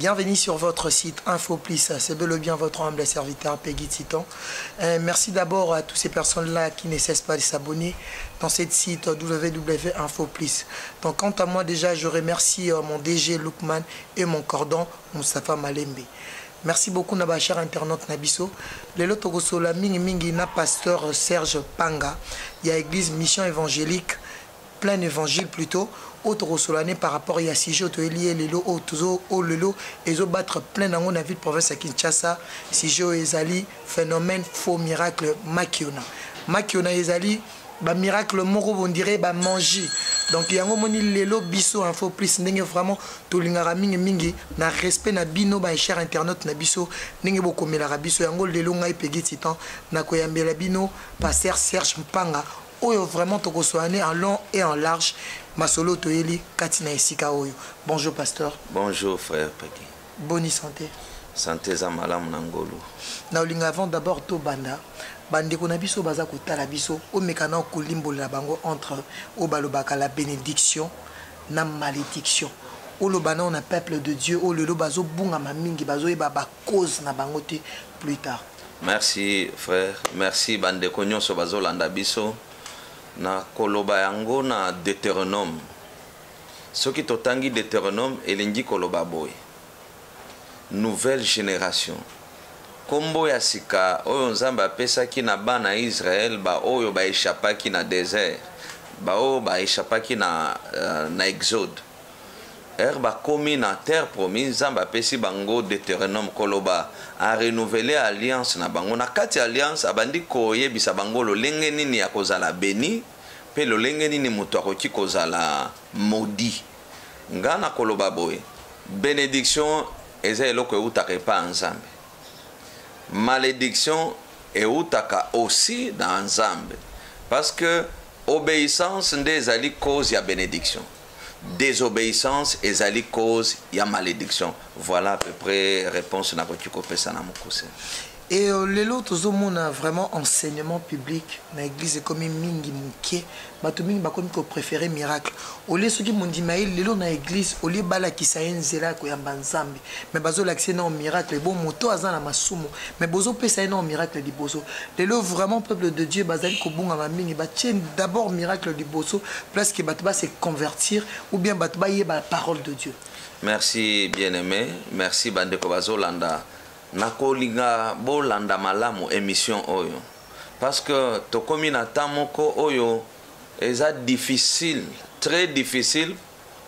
Bienvenue sur votre site InfoPlus, c'est bel et bien votre humble serviteur Peggy Titon. Merci d'abord à toutes ces personnes-là qui ne cessent pas de s'abonner dans cette site www.infoplus. Donc quant à moi déjà, je remercie mon DG Lookman et mon cordon Moustapha Malembe. Merci beaucoup na cher internaute Nabiso. Lelo tokosola mingi na pasteur Serge Panga. Il y a église mission évangélique, plein évangile plutôt. Autre solane par rapport à sujet lié lelo au lelo et battre plein dans la ville province à Kinshasa sujet ezali phénomène faux miracle makiona ezali ba miracle moko on dirait ba manger donc yango moni lelo biso info plus ndenge vraiment to lingara mingi na respect na bino ba cher internaute na biso ndenge bokomela biso yango lelo ngai Peggy Titan na koyambela bino pasteur Serge Mpanga oyo vraiment tokosoane en long et en large masolo toyeli katina esika oyo. Bonjour pasteur. Bonjour frère Peggy. Bonne santé. Santé za malamu na ngolu. Na olinga avant d'abord to banda bandeko na biso baza kotala biso o mekana kolimbola bango entre o balobaka la bénédiction na malédiction. O lobana on a peuple de Dieu o lelo bazo bunga mamingi bazo yeba ba cause na bango te plus tard. Merci frère, merci bandeko nyonso bazo landa biso. Na koloba yango na Deutéronome. Soki totangi Deutéronome elingi koloba boy. Nouvelle génération. Kombo ya sika oyo nzambe apesaki na bana Israël ba oyo ba échappaki na désert. Ba oyo ba échappaki na exode. Ba komi na terre promise nzambe apesi bango Deutéronome koloba a renouveler alliance na bango na kati alliance abandi koyebisa bango lolenge nini ya kozala béni pe lolenge nini moto akoki kozala maudit. Ngana koloba boye bénédiction eza eloko eutaka epa nzambe, malédiction eutaka aussi na nzambe parce que obéissance nde ezali cause ya bénédiction, désobéissance ezali cause ya malédiction. Voilà à peu près réponse na kotiko pesa na mokuse. Et les autres hommes ont vraiment enseignement public na église comme mingi muke bato mingi bakomi ko préférer miracle au lieu ceux qui m'ont dit mais lelo na église au lieu bala ki sa enzela ko yamba nzambe mais bazo l'accès na miracle bon moto azana masumu mais bozo pesa na miracle di bozo lelo vraiment peuple de Dieu bazali ko bunga ma mingi ba tient d'abord miracle di bozo place que bato ba se convertir ou bien bato ba yeba parole de Dieu. Merci bien-aimé, merci bandeko bazo landa. Nakolinga bolanda malamu émission oyo parce que tokomi na tamoko oyo eza difficile, très difficile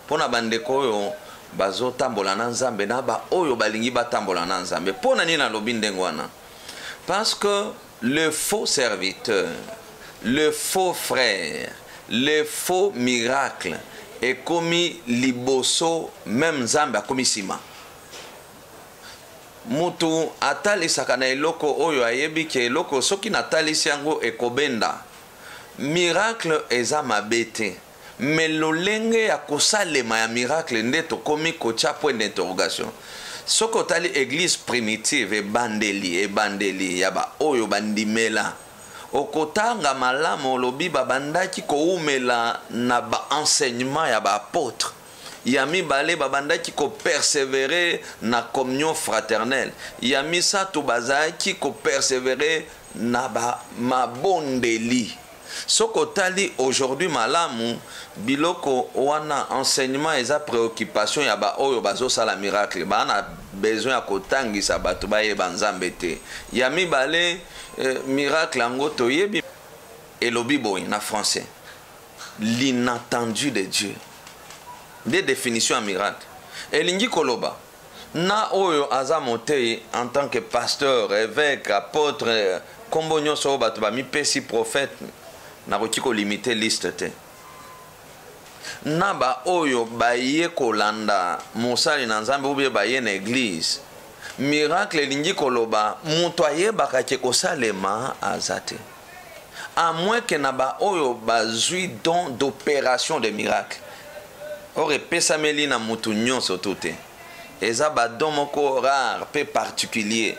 pona bandeko oyo bazo tambola na nzambe na ba oyo balingi batambola na nzambe pona nini na lobi ndenge wana parce que le faux serviteur, le faux frère, le faux miracle est commis liboso même nzambe akomi sima. Mutu atalisaka na eloko oyo ayebi ke eloko soki natalisi yango ekobenda. Miracle eza mabete mais lolenge ya kosalema ya miracle nde tokomi kotia point d'interrogation. Soko otali église primitive ebandeli ya ba oyo bandimela okotanga malamu olobi babandaki koumela na ba enseignement ya ba apôtre. Yami balé babandaki ko persévérer na communion fraternelle. Yami sato bazaki ko persévérer na ba mabondeli. Soko tali aujourd'hui malamu biloko wana enseignement eza préoccupation ya ba oyo bazo sala miracle. Ba na besoin ya kotangisa bato ba yeba nzambe te. Yami balé miracle ango toyebi elobi boy na français. L'inattendu de Dieu. Des définitions à miracle. Elingi koloba na oyo aza monté en tant que pasteur, évêque, apôtre, kombonyo so bato ba mi pesi prophète na kotiko limiter liste te. Na ba oyo ba ye kolanda mosali na nzambe ou bien ba ye na église. Miracle elingi koloba muto ayebaka ke kosalema azate. À moins que na ba oyo bazui don d'opération de miracle. Or pesameli na mutu nyonso tote. Eza ba don moko rare pe particulier.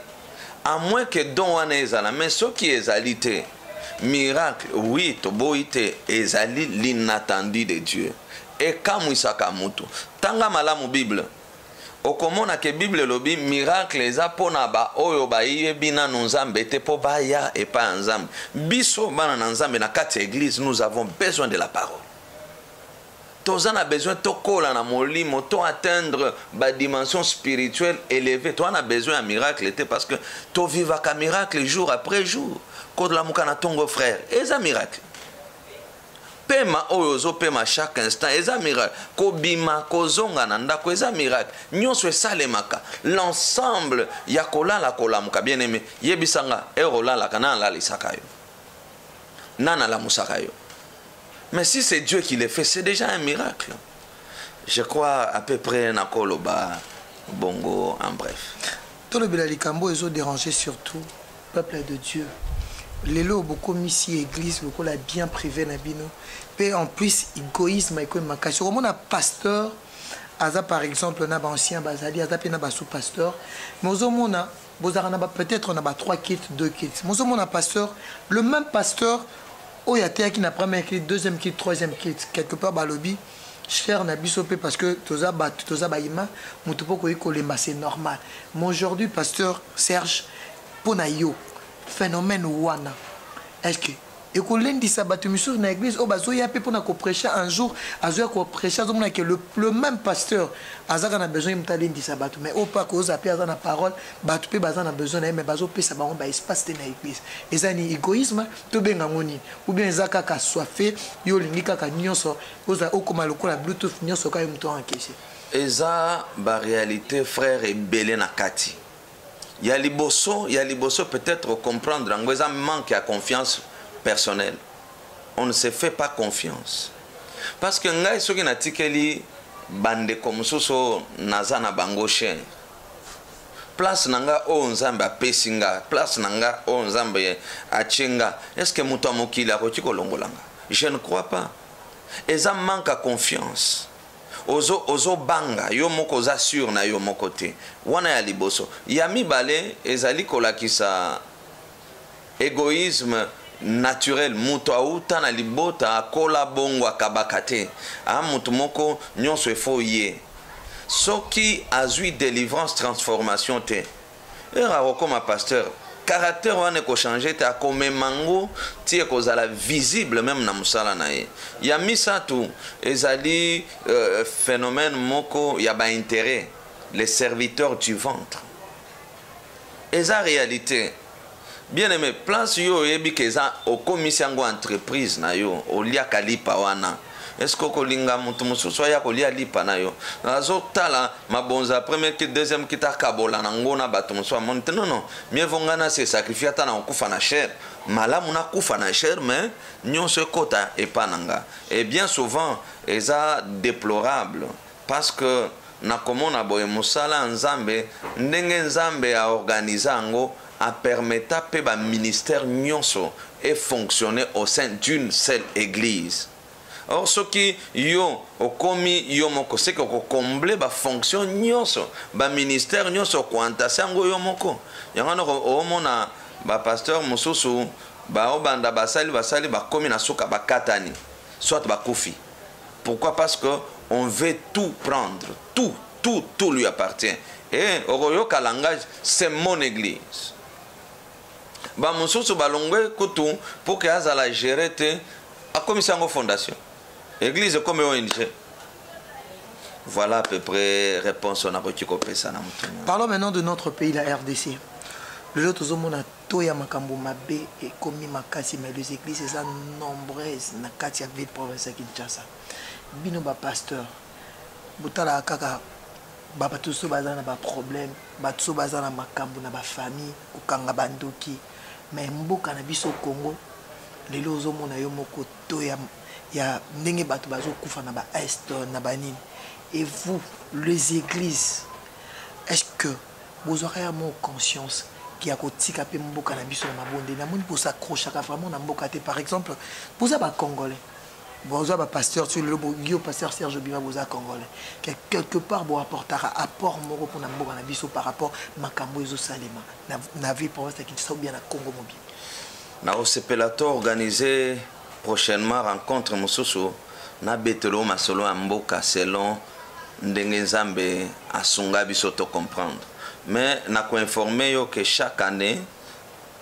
À moins que don wana ezala mais ce qui ezali te miracle oui to boite ezali l'inattendu de Dieu. Et kamwisaka mutu. Tanga malamu Bible. okomona ke Bible lobi miracle eza pona ba oyo ba yebi na nzambe te po ba ya et pas nzambe. Biso bana na nzambe na kati église nous avons besoin de la parole. Tozan a besoin de kola na molimo, to atteindre ba dimension spirituelle élevée. Toi on a besoin de miracle parce que to viva ka miracle jour après jour. Quand la mukana tongo frère, eza miracle. Pema oyozo pema chaque instant, eza miracle. Kobima kozonga na ndako eza miracle. Nyonso esalemaka. L'ensemble ya kola la kola muka bien aimé. Yebisanga erola la kana la lisakayo. Nana la musakayo. Mais si c'est Dieu qui le fait, c'est déjà un miracle. Je crois à peu près Nakoloba, Bongo, en bref. Tout le Bilalikambo est dérangé surtout, peuple de Dieu. Les lots, beaucoup ici, église, beaucoup la bien privé, Nabino. Et en plus, égoïsme, et comme ma Comme on a pasteur, Aza par exemple, on a ancien Bazali, Aza on a sous-pasteur. Mais on a, peut-être on a 3 kits, 2 kits. Mais on a pasteur, le même pasteur. Oh, il y a qui n'a premier kit, deuxième kit, troisième kit. Quelque part, balobi, cher n'a bisopé parce que toza baïma, moutopoko ikolemba, c'est normal. Mais aujourd'hui, pasteur Serge, ponayo, phénomène wana. Est-ce que et qu'on lundi sabat mission dans l'église oh bazo ya pe pour na ko prêcher un jour azo ko prêcher azo mona que le même pasteur azaka na besoin de lundi sabat mais au pas cause a pe aza na parole batu pe baza na besoin na mais bazo pe ça ba espace dans l'église ezani égoïsme to benga ngoni ou bien ezaka ka soifé yo lingika ka nyonso oza okoma lokola bluetooth nyonso ka mto encaissé eza ba réalité frère et belé na kati ya liboso peut-être comprendre ngo eza manque à confiance personnel. On ne se fait pas confiance. Parce que ngai soki na tikeli bande comme soso nazana bango chen. Place nanga o nzambe apesinga, place nanga o nzambe achenga. Est-ce que muto mokili akotiko longolanga? Je ne crois pas. Eza manque à confiance. Ozo banga yo moko za sur na yo moko te. Wana ya liboso. Ya mibale ezali kolakisa égoïsme naturel muto auta na libota kola bongo akabakate a mutu moko nyonso efo ye soki azui délivrance transformation te era comme pasteur caractère wane ko changer te akome mango tie kozala visible même na musala na ye ya misatu ezali phénomène moko ya ba intérêt les serviteurs du ventre eza réalité. Bien aimé, place yo yebi keza o commission entreprise na yo o lia kalipa wana. Est-ce que kolinga mutu mususu ya kolia lipa na yo? Nazo tala mabonza premier kit deuxième kit akabola na ngona batu mususu monte non. Mieux vongana se sacrifier ta na kufa na cher. Malamu na kufa na cher mais nyonso kota epananga. Et bien souvent eza déplorable parce que na komona boye musala nzambe ndenge nzambe a organiser ngo a permettre pe ba ministère nyonso et fonctionner au sein d'une seule église. Or ce qui yo okomi yo moko c'est que combler ba fonction nyonso ba ministère nyonso kwanta sango yo moko yangana o mona ba pasteur mususu ba obanda basali ba komi na soka ba katani soit ba kofi. Pourquoi? Parce que on veut tout prendre, tout lui appartient. Et oroyo ka langage c'est mon église. Ba mususu balongwe kutu pour que azala gérer te a commission fondation église comme ONG. Voilà à peu près réponse on a reçu kopesa na mutu. Parlons maintenant de notre pays la RDC. Le autre zomona toya makambo mabe et komi makasi mais les églises sont nombreuses na kati ya ville province Kinshasa. Bino ba pasteur butala kaka baba tuso bazana ba problème batuso bazana makambo na ba famille kokanga bandoki. Mais mboka na biso Congo lelo ozomona yo moko to ya ndenge bato bazo kufa na ba est na banini et vous les églises est-ce que vous aurez mon conscience qui a kotika pe mboka na biso na mabonde na moni pour s'accrocher vraiment na mboka te par exemple vous êtes congolais vous êtes pasteur sur le Guillaume pasteur Serge Bima vous êtes congolais quelque part vous apportera apport moko pour na mboka na biso par rapport makambo ezo salema na vie province qui ça bien na Congo mobile na osepelato organisé prochainement rencontre mususu na betelo masolo ya mboka selon ndenge nzambe asunga biso to comprendre. Mais na ko informer yo que chaque année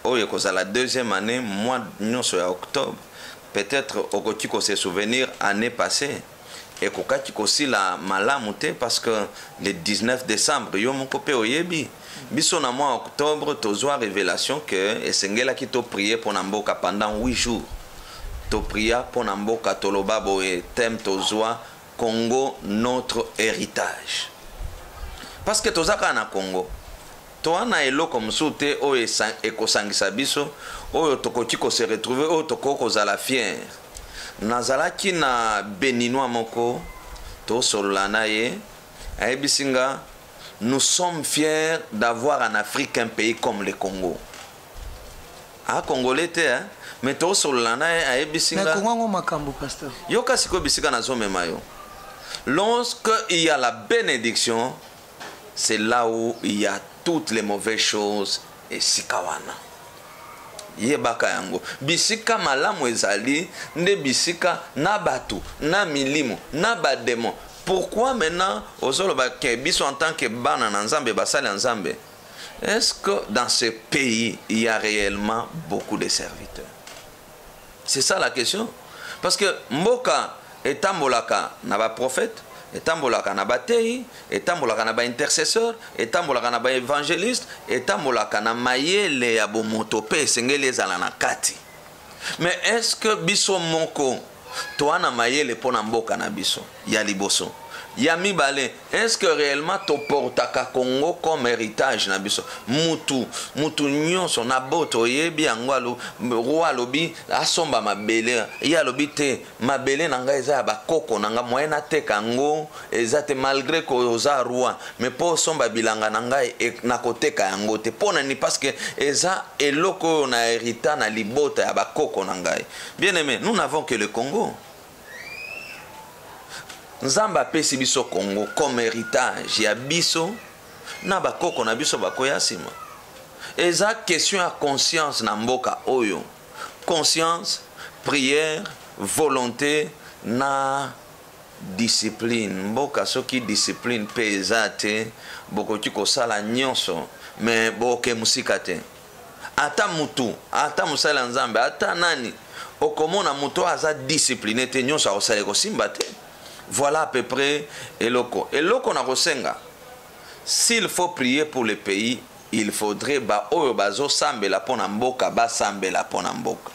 oyo kozala la deuxième année mois nyonso ya octobre peut-être okoti ko se souvenir année passée et kokaki kosi la malamu te parce que le 19 décembre yo moko pe oyebi biso na mois octobre tozwa révélation que esengela ki to prier pour mboka pendant 8 jours. To prier pour mboka toloba boye thème tozwa Congo notre héritage. Parce que tozaka na Congo toana eloko msute oyo ekosangisa biso oyo tokoti ko se retrouver oyo tokoko kozala fier. Nazalaki na béninois moko to solana ye ayebisinga nous sommes fiers d'avoir en Afrique un pays comme le Congo. Ah congolais te hein mais to solana ye ayebisinga mais Congo makambo pasteur yoka siko bisika na zomema yo. Lorsque il y a la bénédiction, c'est là où il y a toutes les mauvaises choses et sikawana. Yebaka yango. Bisika malamu ezali, nde bisika na batu, na milimo, na bademo. Pourquoi maintenant, ozoloba ke biso en tant que bana na nzambe basali nzambe? Est-ce que dans ce pays, il y a réellement beaucoup de serviteurs? C'est ça la question. Parce que mboka etambolaka na ba prophète, etambolaka na ba tei, etambolaka na ba intercesseur, etambolaka na ba évangéliste, etambolaka na mayele ya bomoto pe sengeli ezala na kati. Mais est-ce que biso moko toana mayele pona mboka na biso ya liboso? Ya mibale, est-ce que réellement to portaka Congo comme héritage na biso? Mutu nyonso na boto yebi angwalo roi lobi asomba mabele ya lobi te mabele nanga eza ya bakoko nanga moyena te kango ezate malgré ko oza roi mais po somba bilanga nanga na koteka yango te pona ni parce que eza eloko na hérita na libota ya bakoko nanga. Bien aimé, nous n'avons que le Congo. Nzamba apesi biso Congo comme héritage ya biso na bakoko na biso bakoya sima. Eza question ya conscience na mboka oyo. Conscience, prière, volonté na discipline. Mboka soki discipline pe eza te bokoki kosala nyonso mais boke musika te. Ata mutu, ata musala nzambe, ata nani okomona mutu aza discipliné te nyonso akosala kosimba te. Voilà à peu près eloko. Eloko na kosenga. S'il faut prier pour le pays, il faudrait ba oyo bazo sambela pona mboka ba sambela pona mboka.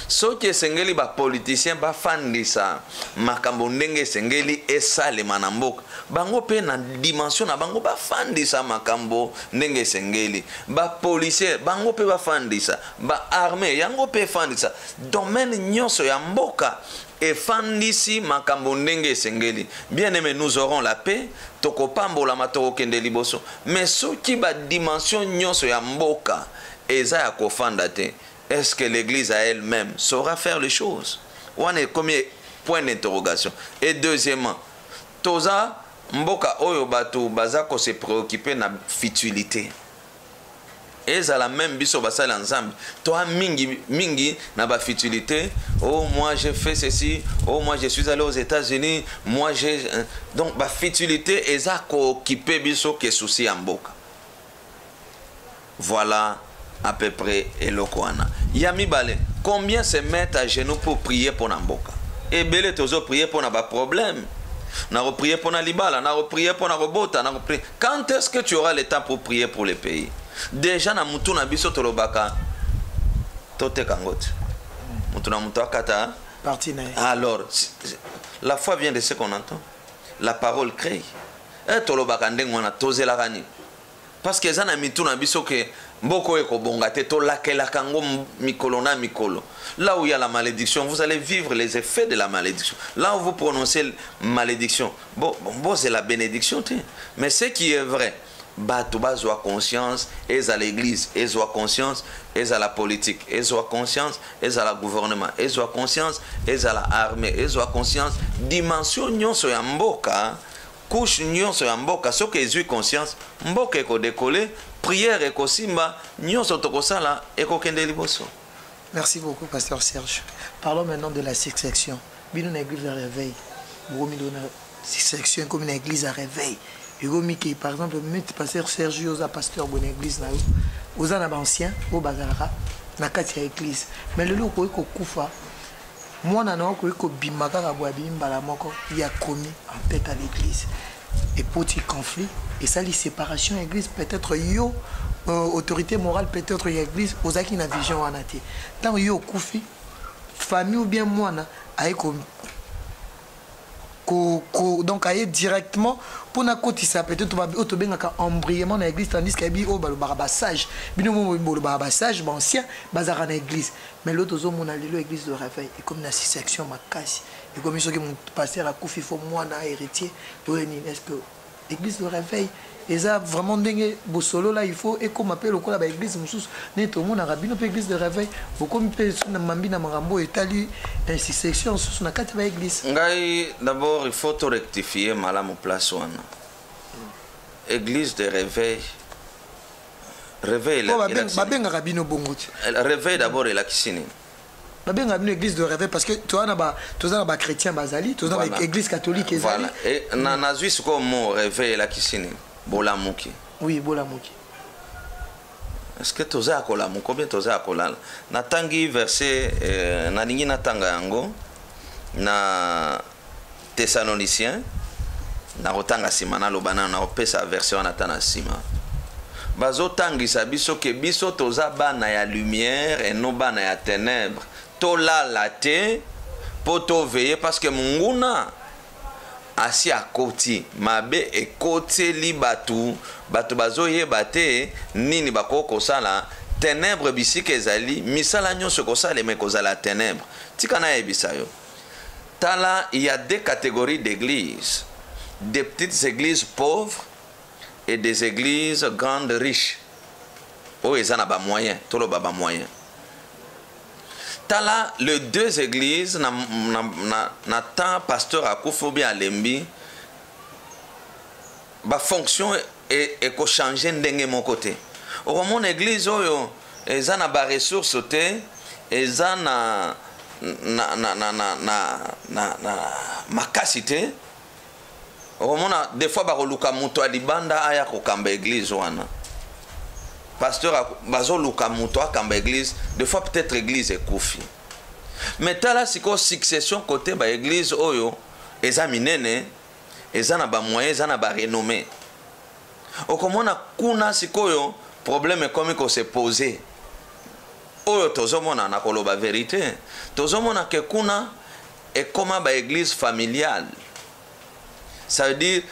Soki esengeli ba politicien ba fandisa makambo ndenge esengeli esalema na mboka. Bango pe na dimension na bango ba fandisa makambo ndenge esengeli. Ba policier bango pe ba fandisa, ba armée yango pe fandisa. Domaine nyonso ya mboka et fandisi makambo ndenge esengeli. Bien aimé, nous aurons la paix toko pambola matoko kende liboso mais soki ba dimension nyonso ya mboka eza ya kofanda te, est-ce que l'église à elle-même saura faire les choses? On est combien point d'interrogation. Et deuxièmement, toza mboka oyo bato bazako se préoccuper na futilité. Ezala même biso basala ensemble. Toi mingi na ba futilité. Oh moi j'ai fait ceci. Oh moi je suis allé aux États-Unis. Moi j'ai donc ba futilité ezako occuper biso ke souci en mboka. Voilà à peu près elokwana. Yami bale, combien se mettent à genoux pour prier pour Namboka? Et belé tozo prier pour naba problème. Na reprier pour na libala, na reprier pour na robota, na reprier. Quand est-ce que tu auras le temps pour prier pour le pays? Déjà na mutu na biso tolobaka tote kangote. Mutu na mutu akata. Alors, la foi vient de ce qu'on entend. La parole crée. Et tolobaka ndengwana toze la gani. Parce que ça na mitu na biso ke mboko eko bongate to lakela kango mikolo na mikolo. Là où il y a la malédiction, vous allez vivre les effets de la malédiction. Là où vous prononcez malédiction, bon c'est la bénédiction. Mais ce qui est vrai, bato bazwa conscience, et à l'église, et à conscience, et à la politique, et à conscience, et à la gouvernement, et à conscience, et à la armée, et à conscience, dimension nyonso ya mboka, couche nyonso ya mboka, so que ezui conscience, mboka eko décoller, prière eko simba, nyonso tokosala eko kende liboso. Merci beaucoup, Pasteur Serge. Parlons maintenant de la succession. Bino na église de réveil. section comme une église à réveil. Et comme par exemple, pasteur Sergio, pasteur bonne église, aux anciens, au bazara, na kati ya église. Mais le loco ko kufa, moi na ko bimaka ka boabi mbala moko, il y a commis en tête à l'église. Et petit conflit, et ça les séparations église peut-être yo autorité morale peut-être l'église aux aki na vision anati. Tant yo kufi famille ou bien moi na ay donc aille directement pour na côté ça peut-être auto bengaka embrayement dans l'église tandis que bi o ba le barabassage bino mo le barabassage ba ancien bazara na église mais l'autre zo mon alilo église de réveil et comme na six sections makasi et comme ceux qui mon pasteur a kufi faut moi na héritier est-ce que église de réveil et ça vraiment dingue bosolo là il faut et comme appelle le quoi l'église musus né tout le monde a rabino pour église de réveil beaucoup me na mambi na marambo etali ainsi section sous na kati ba église ngai d'abord il faut tout rectifier malamu place wana église de réveil réveil ba benga rabino bongoti réveil d'abord et la kisini ba benga rabino église de réveil parce que toi na ba chrétien bazali toi na église catholique ezali voilà et na Suisse comme mot réveil la kisini bolamuki oui bolamuki est-ce que toza akolamuka ou bien toza akolala natangi verset nalingi natanga yango na Thessaloniciens na rotanga sima na lobana na opesa version natana sima bazotangisa biso ke biso toza bana ya lumière et no bana ya ténèbres tolala te po toveye parce que munguna asi akoti mabe ekoteli batu bazoyeba te nini bakoko sala ténèbres bisika ezali misala nyonso kosalema ekozala ténèbres tika nayebisa yo tala il y a deux catégories d'églises des petites églises pauvres et des églises grandes riches oyo eza na bamoyen toloba bamoyen tala les deux églises na temps pasteur akufi bien alembi ba fonction eko changer ndenge moko te okomona église oyo eza na ba ressources te eza na makasi te okomona des fois bakoluka moto alibanda aya kokamba église wana pasteur bazoluka moto akamba église des fois peut-être église ekufi mais tala siko succession côté ba église oyo eza minene eza na ba moyen eza na ba renommée okomona kuna sikoyo problème comme ko se poser oyo tozomona na koloba vérité tozomona ke kuna e koma ba église familiale ça veut dire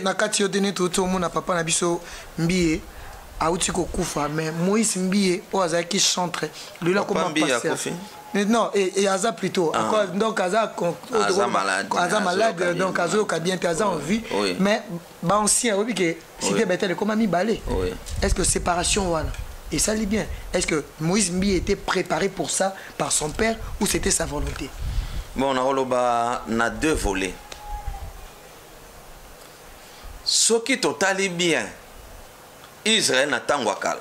na kati yo tene tout mona papa na biso mbiye auti ko kufa mais Moïse mbiye o azaki chantre lui là comment passer non et aza plutôt donc aza malade donc azo ka bien aza en vie mais ba ancien obi que c'était betel comme ami balé est-ce que séparation wana et ça lit bien est-ce que Moïse mbiye était préparé pour ça par son père ou c'était sa volonté bon na deux volets ce qui totali bien Israël n'attend kala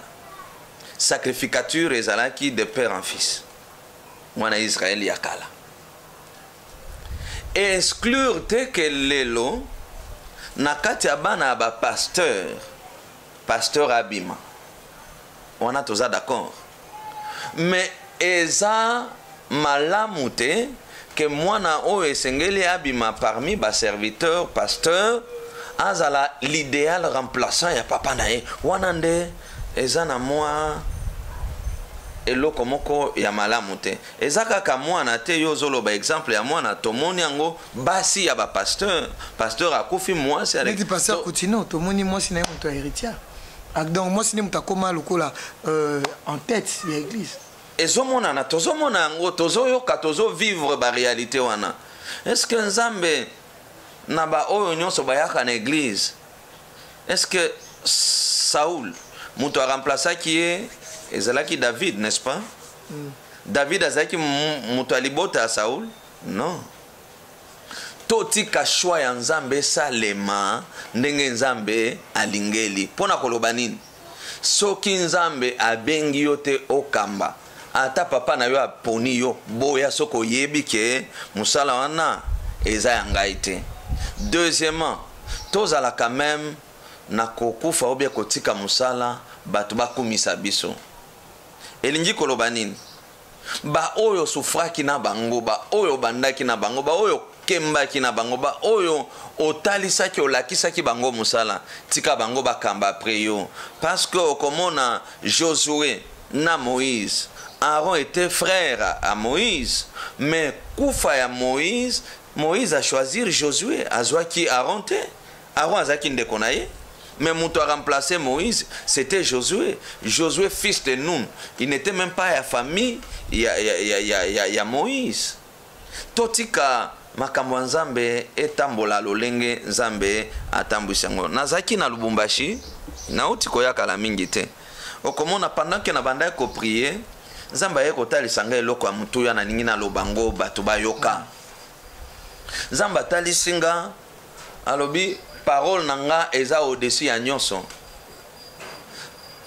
sacrificature ezalaki de père en fils mwana Israël yakala exclure te que lelo na kati ya bana ba pasteur abima wana toza d'accord mais eza malamu te que mwana oyo esengeli abima parmi ba serviteurs pasteur azala l'idéal remplaçant ya papa na ye wana nde eza na mwa eloko moko ya malamu te eza kaka mwana te yo ozoloba exemple ya mwana tomoni yango basi ya pasteur akufi mwasi avec pasteur Coutinho tomoni mwasi na ye moto ya héritier donc mwasi ne moto akoma lokola en tête ya église ezomonana tozomona yango tozoyoka tozovivre baréalité wana est-ce que nzambe na ba oyo nyonso bayaka na église est-ce que Saoul moto remplaçaki ye ezalaki David n'est-ce pas David azalaki moto alibota ya Saoul non totika choix ya nzambe salema ndenge nzambe alingeli pona koloba nini soki nzambe abengi yo te okamba ata papa na yo aponi yo boya soko yebi ke musala wana eza ya ngai te Deuxièmement, tozala quand même na kokufa obia kotika musala batu bakumisa biso. Elingi koloba nini? Ba oyo sufraki na bango, ba oyo bandaki na bango, ba oyo kembaki na bango, ba oyo otalisaki olakisaki bango musala, tika bango bakamba après yo. Parce que okomona Josué na Moïse, Aaron était frère à Moïse, mais kufa ya Moïse, Moïse a choisi Josué, azwaki Aaron te. Aaron azaki ndeko na ye. Mais Moutou a remplacé Moïse, c'était Josué. Josué, fils de Nun. Il n'était même pas à la famille, il y a Moïse. Totika, makambo nzambe etambola lolenge nzambe atambusango. Nazaki na Lubumbashi, na uti koyaka la mingi te. Okomona pendant que na banda ko prier, nzamba ye kotali sanga eloko ya mutu ya na ningi na lobango batu bayoka. Nzamba tali singa alobi parole nanga eza au-dessus ya nyonso.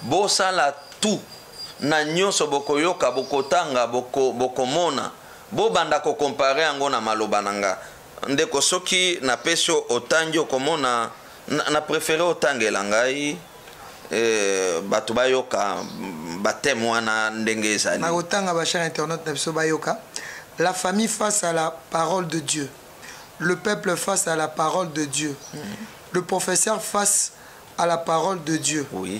Bosala tout na nyonso bokoyoka bokotanga bokomona bobanda ko comparer yango na maloba nanga. Ndeko soki na pesio otangi okomona na préféré otangela ngai batu bayoka batemwana ndenge ezali. Na otanga ba cher internet na biso bayoka. La famille face à la parole de Dieu. Le peuple face à la parole de Dieu. Le professeur face à la parole de Dieu. Oui.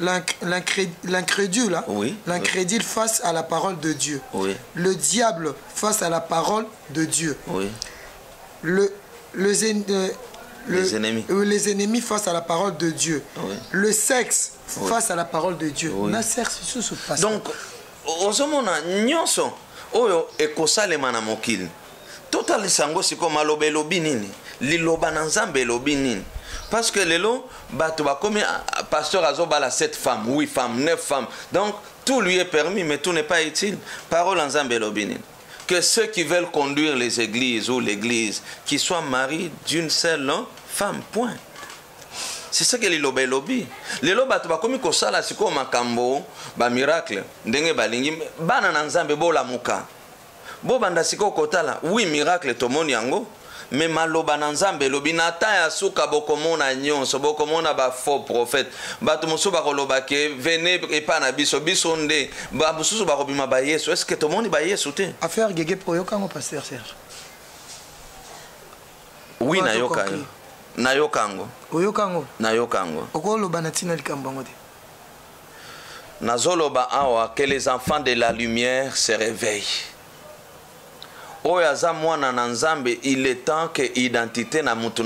L'incrédule, oui. L'incrédule face à la parole de Dieu. Oui. Le diable face à la parole de Dieu. Oui. Les ennemis. Les ennemis face à la parole de Dieu. Oui. Le sexe oui. face à la parole de Dieu. Oui. Na sexe sous se passe. Donc, ozomona nyonso oyo ekosalema na mokili. Total sango siko malobe lobi nini liloba na nzambe lobi nini parce que lelo bato bakomi pasteur azobala 7 femmes 8 femmes 9 femmes donc tout lui est permis mais tout n'est pas utile parole en nzambe lobi nini que ceux qui veulent conduire les églises ou l'église qui soient mariés d'une seule femme point. C'est ça que liloba lobi lelo bato bakomi kosala siko makambo ba miracle ndenge balingi bana na nzambe bola muka bo banda siko kotala oui miracle tomoni yango mais maloba na nzambe lobi na ta ya suka bokomona nyonso bokomona ba faux prophète bato mosusu bakoloba ke venez epa na biso biso nde ba mosusu bakobima ba Yesu est-ce que tomoni ba Yesu te affaire gege proyoka ngo pasteur Serge oui na yokango na yokango oyokango na yokango okoloba na tina likambo ngo te nazoloba awa que les enfants de la lumière se réveillent. Oyaza mwana na nzambe, il est temps que identité na mutu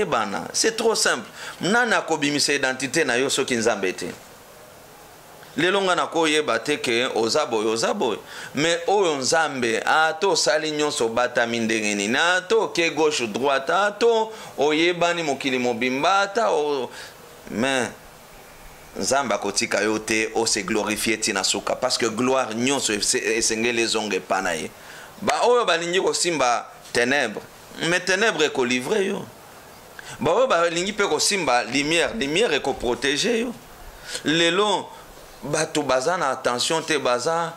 bana. C'est trop simple. Mnana akobimisa identité na yo soki nzambe te. Lelonga na koyeba te ke ozaboy. Mais oyo nzambe ato sali nyonso batami ndenge nini. Ato ke gauche droite ato oyebani mokili mobimba ata mais nzambe akotika yo te o se glorifier tina suka parce que gloire nyonso esengeli ezonge pana ye. Ba oyo balingi kosimba ténèbres mais ténèbres ko livrer yo ba oyo balingi pe kosimba lumière ko protéger yo lelo bato bazana attention te baza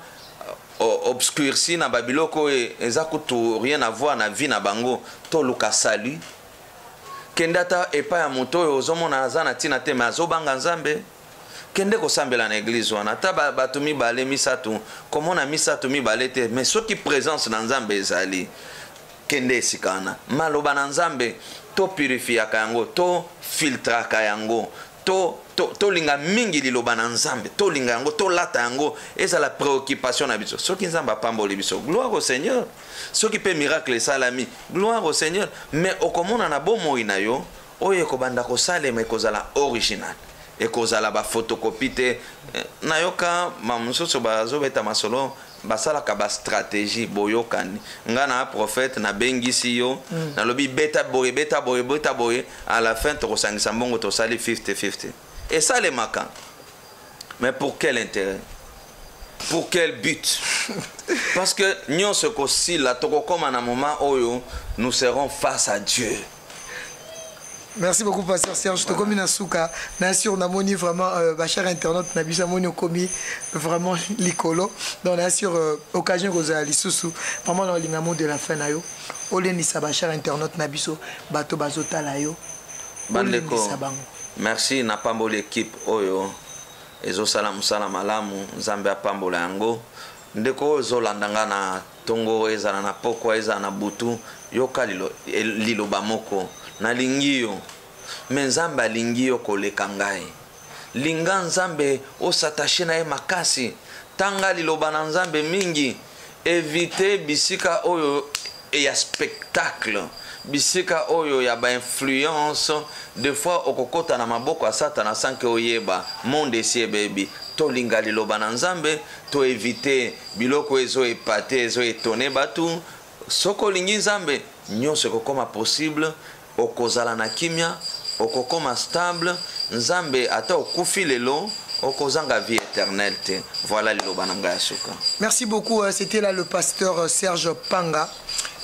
obscurci na babiloko eza kutu rien à voir na vie na bango to luka salut kendata epa ya moto oyo ozomona azana tina te mais azobanga nzambe kende kosambela na église wana ta bato mibale misatu komona misatu mibale te mais soki présence na nzambe ezali kende esikana maloba na nzambe to purifiaka yango to filtraka yango to linga mingi liloba na nzambe to linga yango to lata yango ezala préoccupation na biso soki nzambe apamboli biso gloire au Seigneur soki pe miracle salami gloire au Seigneur mais okomona na bomoi na yo oyo ekobanda kosalema ekozala original ekozala ba photocopie te nayoka mamusoso bazobeta masolo basalaka ba stratégie boyokani nga na prophète na bengisi yo na lobi beta boye à la fin tokosangisa mbongo tosali 50-50 et ça les makan mais pour quel intérêt pour quel but parce que nyonso kosila tokokoma na moment oyo nous serons face à Dieu Merci beaucoup, Pasteur Serge. Je commis Nasuka. Bien sûr, on a moni vraiment, cher internaute, Nabisa moni commis vraiment l'icolo. Donc, bien sûr, occasion que vous avez sous vraiment dans l'ingamo de la fin, nayo. Oleni cher internaute, Nabiso, bato bazota layo. Bandeko, merci na pambo l'équipe Oyo. Ezo salam salam alamu, Nzambe apambola yango. Ndeko zolandanga na tongo ezana na poko ezana butu yoka liloba moko. Na lingio me Nzambe alingi yo koleka ngai linga Nzambe osatache na ye makasi tanga liloba na Nzambe mingi éviter bisika oyo ya spectacle bisika oyo ya ba influence des fois okokota na maboko ya Satana sanke oyeba monde esi baby to linga liloba na Nzambe to éviter biloko ezo epate ezo etone batu soko lingi Nzambe nyonso kokoma possible okozala na kimia okokoma stable Nzambe ata okufi lelo okozanga vie éternelle te. Voilà liloba na ngai suka. Merci beaucoup, c'était là le pasteur Serge Panga,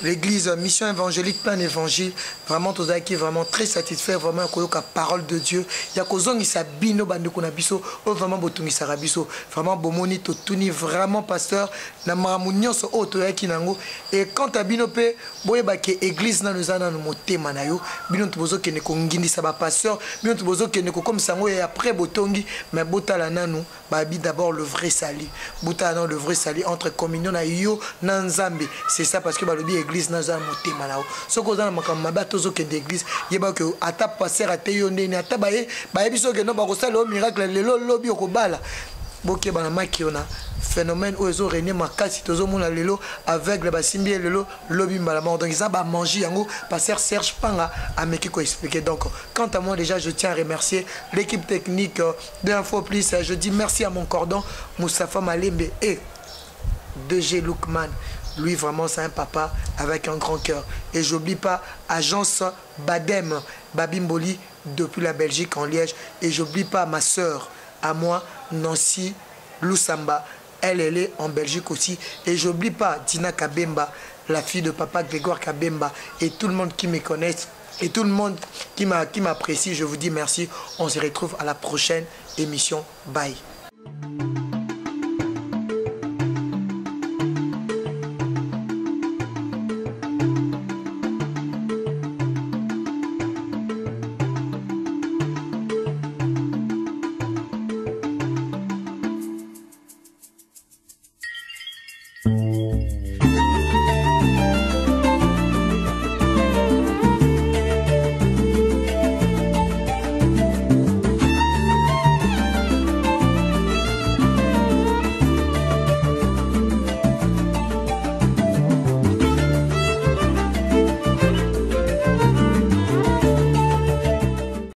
l'église Mission évangélique plein évangile. Vraiment tous qui vraiment très satisfait vraiment koyoka parole de Dieu. Ya kozongi sa bino bandeko na biso o vraiment botungi sa biso. Vraiment bomoni to tuni vraiment pasteur na maramunyo so oto yaki nango et quant à bino pe boyeba ke église na nozana no motema na yo bino to bozo kene ko ngindisa ba pasteur bino to bozo kene ko comme sango et après botongi mais botala nanu babi d'abord le vrai salut. Botala le vrai salut entre communion na yo na Nzambe. C'est ça parce que balobi église na nozana motema na yo. Soko za na makamba tozo ke d'église yeba que ata passer ate yo ndeni ata baye biso ke no ba ko sala miracle lelo lobi okobala boke bana makiona phénomène ozo régner makasi tozo mona lelo aveugle basimbi lelo lobi mbala mort donc ça ba manger yango pasteur Serge Panga a meki ko expliquer. Donc quant à moi déjà je tiens à remercier l'équipe technique d'Info Plus. Je dis merci à mon cordon Moustapha Malembe et DG Lookman. Lui, vraiment, c'est un papa avec un grand cœur. Et j'oublie pas Agence Badem, Babimboli, depuis la Belgique, en Liège. Et j'oublie pas ma soeur, à moi, Nancy Loussamba. Elle est en Belgique aussi. Et j'oublie pas Dina Kabemba, la fille de papa Grégoire Kabemba. Et tout le monde qui me connaît, et tout le monde qui m'apprécie, je vous dis merci. On se retrouve à la prochaine émission. Bye.